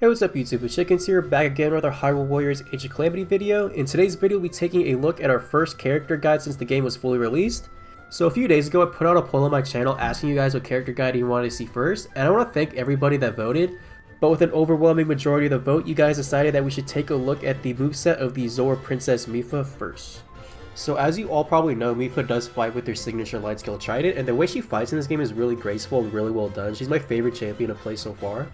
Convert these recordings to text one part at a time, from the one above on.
Hey, what's up YouTube, it's Chickenz here, back again with our Hyrule Warriors Age of Calamity video. In today's video, we'll be taking a look at our first character guide since the game was fully released. So a few days ago, I put out a poll on my channel asking you guys what character guide you wanted to see first, and I want to thank everybody that voted. But with an overwhelming majority of the vote, you guys decided that we should take a look at the moveset of the Zora Princess Mipha first. So as you all probably know, Mipha does fight with her signature light skill Trident, and the way she fights in this game is really graceful and really well done. She's my favorite champion to play so far.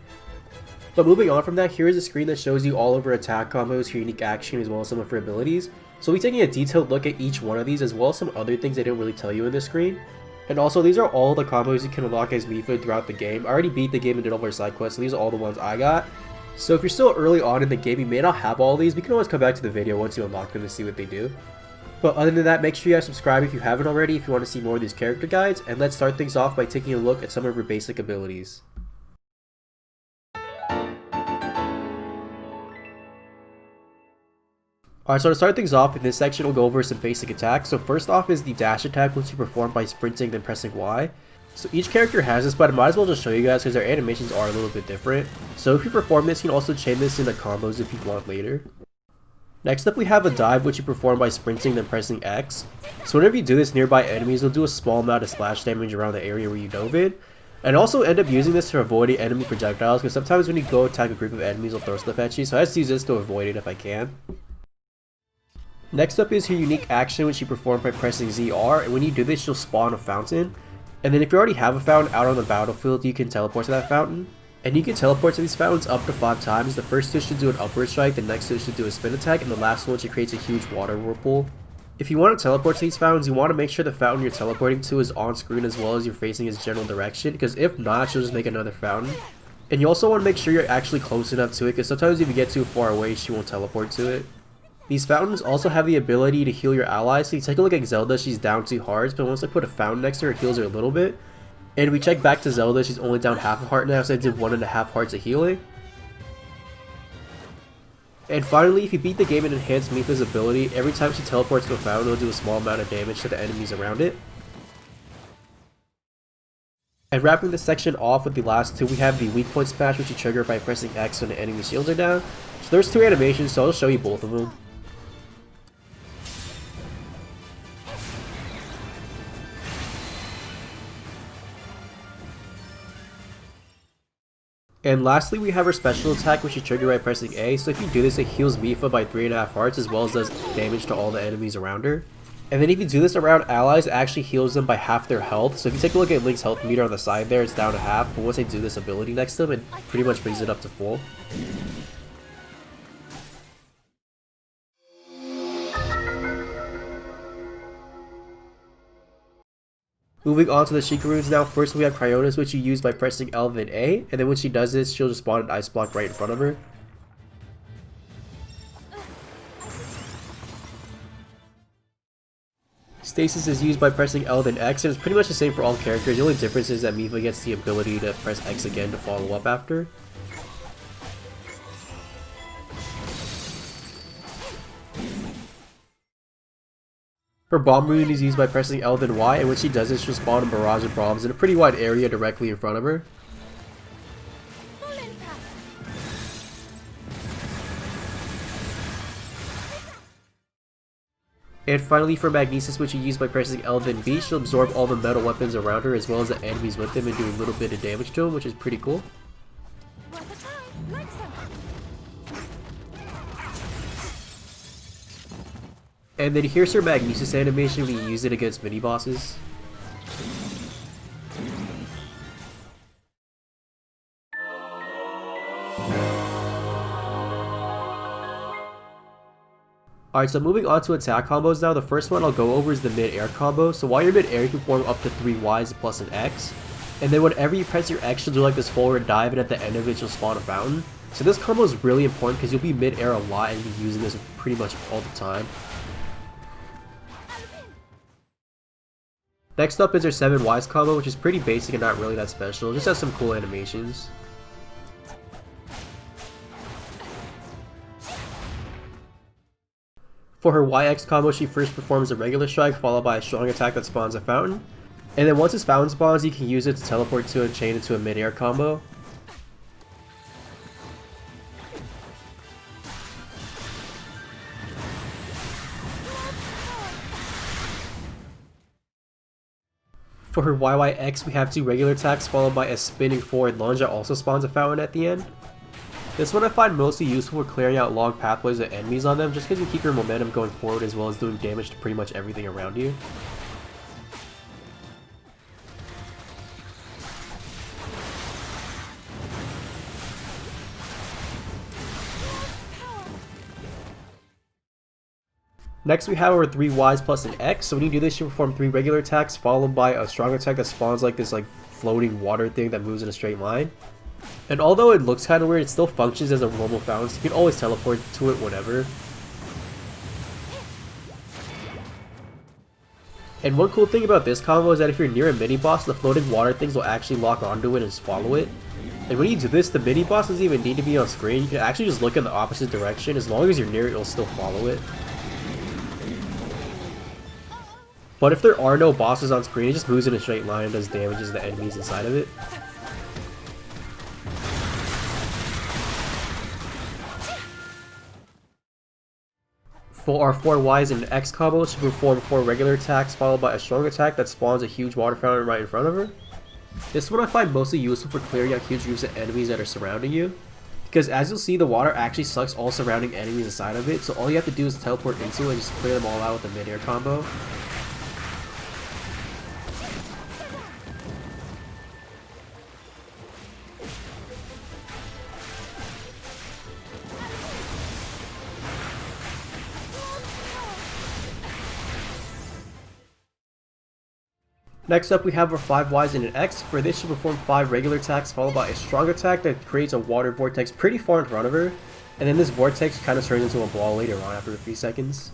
But moving on from that, here is a screen that shows you all of her attack combos, her unique action, as well as some of her abilities. So we'll be taking a detailed look at each one of these, as well as some other things I didn't really tell you in this screen. And also, these are all the combos you can unlock as Mipha throughout the game. I already beat the game and did all of her side quests, so these are all the ones I got. So if you're still early on in the game, you may not have all these, but you can always come back to the video once you unlock them to see what they do. But other than that, make sure you guys subscribe if you haven't already if you want to see more of these character guides, and let's start things off by taking a look at some of her basic abilities. Alright, so to start things off, in this section we'll go over some basic attacks. So first off is the dash attack, which you perform by sprinting then pressing Y. So each character has this, but I might as well just show you guys because their animations are a little bit different. So if you perform this, you can also chain this into combos if you want later. Next up we have a dive, which you perform by sprinting then pressing X. So whenever you do this, nearby enemies will do a small amount of splash damage around the area where you dove in. And also end up using this to avoid enemy projectiles, because sometimes when you go attack a group of enemies, they'll throw stuff at you. So I just use this to avoid it if I can. Next up is her unique action, which you perform by pressing ZR, and when you do this you'll spawn a fountain. And then if you already have a fountain out on the battlefield, you can teleport to that fountain. And you can teleport to these fountains up to 5 times. The first two should do an upward strike, the next two should do a spin attack, and the last one should create a huge water whirlpool. If you want to teleport to these fountains, you want to make sure the fountain you're teleporting to is on screen as well as you're facing its general direction, because if not, you'll just make another fountain. And you also want to make sure you're actually close enough to it, because sometimes if you get too far away, she won't teleport to it. These fountains also have the ability to heal your allies, so you take a look at Zelda, she's down 2 hearts, but once I put a fountain next to her, it heals her a little bit. And if we check back to Zelda, she's only down half a heart now, so I did 1.5 hearts of healing. And finally, if you beat the game and enhance Mipha's ability, every time she teleports to a fountain, it'll do a small amount of damage to the enemies around it. And wrapping this section off with the last two, we have the weak point smash, which you trigger by pressing X when the enemy shields are down. So there's 2 animations, so I'll show you both of them. And lastly, we have our special attack, which you trigger by pressing A. So if you do this, it heals Mipha by 3.5 hearts, as well as does damage to all the enemies around her. And then if you do this around allies, it actually heals them by half their health. So if you take a look at Link's health meter on the side there, it's down to half. But once I do this ability next to them, it pretty much brings it up to full. Moving on to the Sheikah Runes now, first we have Cryonis, which you use by pressing L then A, and then when she does this, she'll just spawn an ice block right in front of her. Stasis is used by pressing L then X, and it's pretty much the same for all characters. The only difference is that Mipha gets the ability to press X again to follow up after. Her Bomb Rune is used by pressing L then Y, and when she does this, she'll spawn a barrage of bombs in a pretty wide area directly in front of her. And finally for Magnesis, which you use by pressing L then B, she'll absorb all the metal weapons around her as well as the enemies with them and do a little bit of damage to them, which is pretty cool. And then here's her Magnesis animation when you use it against mini-bosses. Alright, so moving on to attack combos now, the first one I'll go over is the mid-air combo. So while you're mid-air, you can perform up to 3 Ys plus an X. And then whenever you press your X, you'll do like this forward dive, and at the end of it, you'll spawn a fountain. So this combo is really important because you'll be mid-air a lot and be using this pretty much all the time. Next up is her 7 Ys combo, which is pretty basic and not really that special, just has some cool animations. For her YX combo, she first performs a regular strike followed by a strong attack that spawns a fountain. And then once this fountain spawns, you can use it to teleport to and chain into a mid-air combo. For her YYX, we have 2 regular attacks followed by a spinning forward lunge that also spawns a fountain at the end. This one I find mostly useful for clearing out long pathways of enemies on them, just because you keep your momentum going forward as well as doing damage to pretty much everything around you. Next we have our 3 Ys plus an X, so when you do this you perform 3 regular attacks followed by a strong attack that spawns like this floating water thing that moves in a straight line. And although it looks kinda weird, it still functions as a normal fountain, so you can always teleport to it whenever. And one cool thing about this combo is that if you're near a mini boss, the floating water things will actually lock onto it and swallow it. And when you do this, the mini boss doesn't even need to be on screen, you can actually just look in the opposite direction. As long as you're near it, it'll still follow it. But if there are no bosses on screen, it just moves in a straight line and does damage to the enemies inside of it. For our 4 Ys and an X combo, she perform 4 regular attacks followed by a strong attack that spawns a huge water fountain right in front of her. This one I find mostly useful for clearing out huge groups of enemies that are surrounding you, because as you'll see, the water actually sucks all surrounding enemies inside of it, so all you have to do is teleport into it and just clear them all out with a mid-air combo. Next up we have our 5 Ys and an X. For this, she'll perform 5 regular attacks followed by a strong attack that creates a water vortex pretty far in front of her, and then this vortex kind of turns into a ball later on after a few seconds.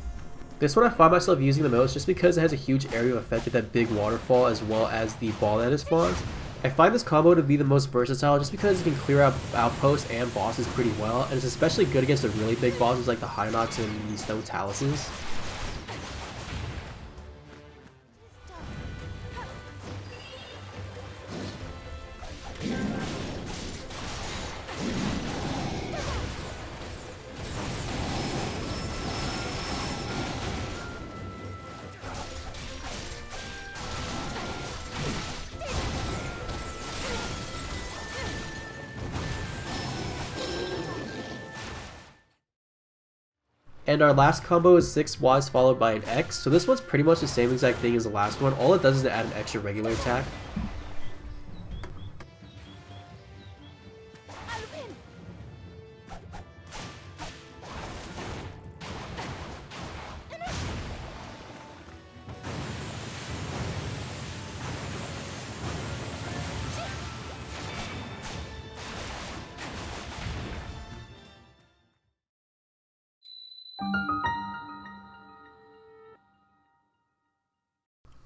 This one I find myself using the most just because it has a huge area of effect with that big waterfall as well as the ball that it spawns. I find this combo to be the most versatile just because you can clear out outposts and bosses pretty well, and it's especially good against the really big bosses like the Hinox and the Snow Taluses. And our last combo is 6 Ys followed by an X, so this one's pretty much the same exact thing as the last one. All it does is add an extra regular attack.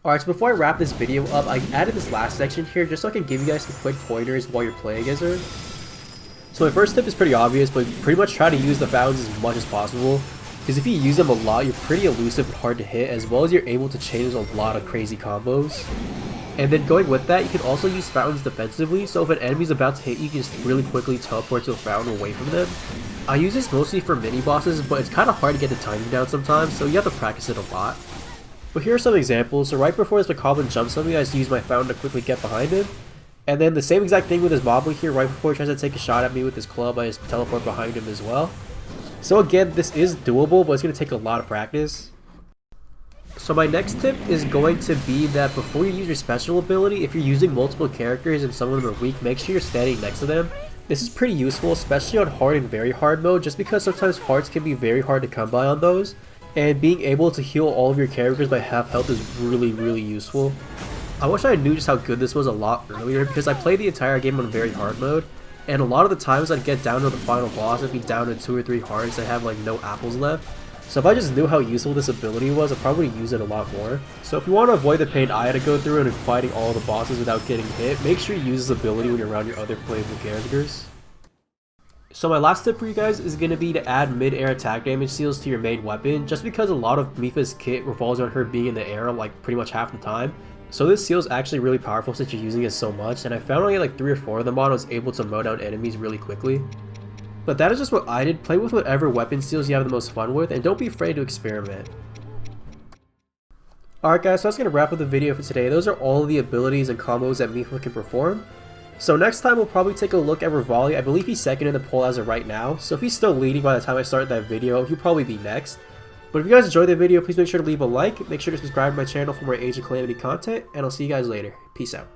Alright, so before I wrap this video up, I added this last section here just so I can give you guys some quick pointers while you're playing as her. So my first tip is pretty obvious, but pretty much try to use the fountains as much as possible, because if you use them a lot, you're pretty elusive and hard to hit, as well as you're able to chain a lot of crazy combos. And then going with that, you can also use fountains defensively, so if an enemy's about to hit you, you can just really quickly teleport to a fountain away from them. I use this mostly for mini bosses, but it's kind of hard to get the timing down sometimes, so you have to practice it a lot. But here are some examples. So right before this Bokoblin jumps on me, I just use my fountain to quickly get behind him. And then the same exact thing with his Moblin here. Right before he tries to take a shot at me with his club, I just teleport behind him as well. So again, this is doable, but it's going to take a lot of practice. So my next tip is going to be that before you use your special ability, if you're using multiple characters and some of them are weak, make sure you're standing next to them. This is pretty useful, especially on hard and very hard mode, just because sometimes hearts can be very hard to come by on those. And being able to heal all of your characters by half health is really useful. I wish I knew just how good this was a lot earlier, because I played the entire game on very hard mode, and a lot of the times I'd get down to the final boss, I'd be down to 2 or 3 hearts that have like no apples left. So if I just knew how useful this ability was, I'd probably use it a lot more. So if you want to avoid the pain I had to go through in fighting all the bosses without getting hit, make sure you use this ability when you're around your other playable characters. So my last tip for you guys is going to be to add mid-air attack damage seals to your main weapon, just because a lot of Mipha's kit revolves on her being in the air like pretty much half the time. So this seal is actually really powerful since you're using it so much, and I found only like 3 or 4 of them on, I was able to mow down enemies really quickly. But that is just what I did. Play with whatever weapon seals you have the most fun with, and don't be afraid to experiment. Alright guys, so that's going to wrap up the video for today. Those are all of the abilities and combos that Mipha can perform. So next time we'll probably take a look at Rivali. I believe he's second in the poll as of right now, so if he's still leading by the time I start that video, he'll probably be next. But if you guys enjoyed the video, please make sure to leave a like, make sure to subscribe to my channel for more Age of Calamity content, and I'll see you guys later. Peace out.